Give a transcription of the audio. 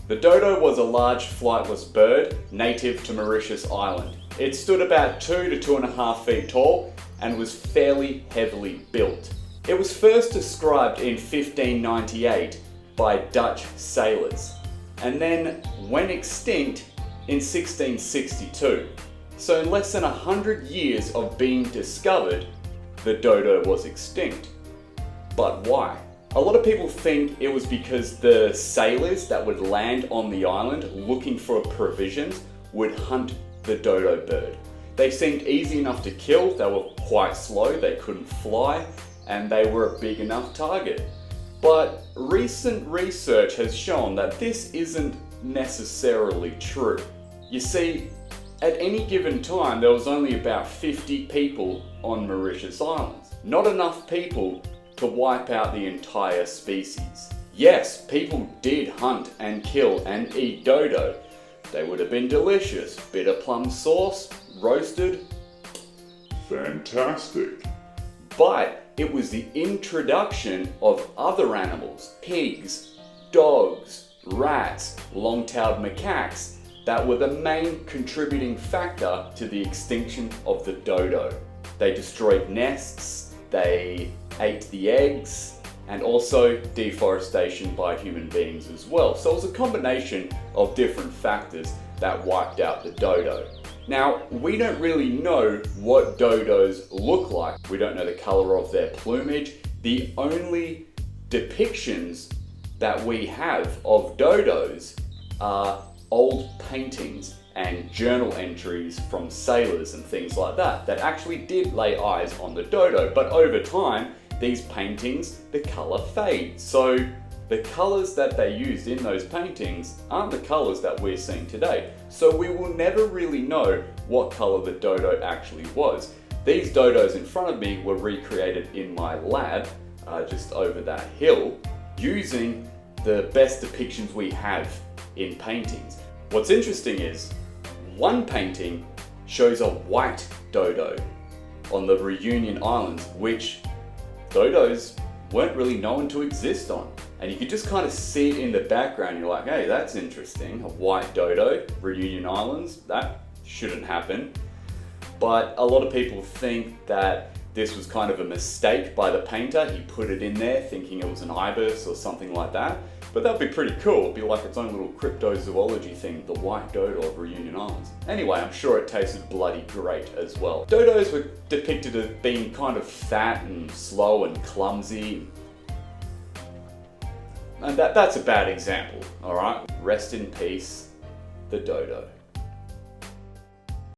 The dodo was a large flightless bird native to Mauritius Island. It stood about 2 to 2.5 feet tall and was fairly heavily built. It was first described in 1598 by Dutch sailors and then went extinct in 1662. So in less than 100 years of being discovered, the dodo was extinct. But why? A lot of people think it was because the sailors that would land on the island looking for provisions would hunt the dodo bird. They seemed easy enough to kill, they were quite slow, they couldn't fly, and they were a big enough target. But recent research has shown that this isn't necessarily true. You see, at any given time there was only about 50 people on Mauritius Islands. Not enough people to wipe out the entire species. Yes, people did hunt and kill and eat dodo. They would have been delicious. Bitter plum sauce, roasted. Fantastic. But it was the introduction of other animals, pigs, dogs, rats, long-tailed macaques, that were the main contributing factor to the extinction of the dodo. They destroyed nests, they ate the eggs, and also deforestation by human beings as well. So it was a combination of different factors that wiped out the dodo. Now, we don't really know what dodos look like. We don't know the color of their plumage. The only depictions that we have of dodos are old paintings and journal entries from sailors and things like that that actually did lay eyes on the dodo. But over time, these paintings, the color fades. So the colors that they used in those paintings aren't the colors that we're seeing today. So we will never really know what color the dodo actually was. These dodos in front of me were recreated in my lab, just over that hill, using the best depictions we have in paintings. What's interesting is, one painting shows a white dodo on the Reunion Islands, which dodos weren't really known to exist on. And you can just kind of see it in the background. You're like, hey, that's interesting. A white dodo, Reunion Islands, that shouldn't happen. But a lot of people think that this was kind of a mistake by the painter. He put it in there thinking it was an ibis or something like that. But that'd be pretty cool. It'd be like its own little cryptozoology thing, the white dodo of Reunion Islands. Anyway, I'm sure it tasted bloody great as well. Dodos were depicted as being kind of fat and slow and clumsy. And that's a bad example, alright? Rest in peace, the dodo.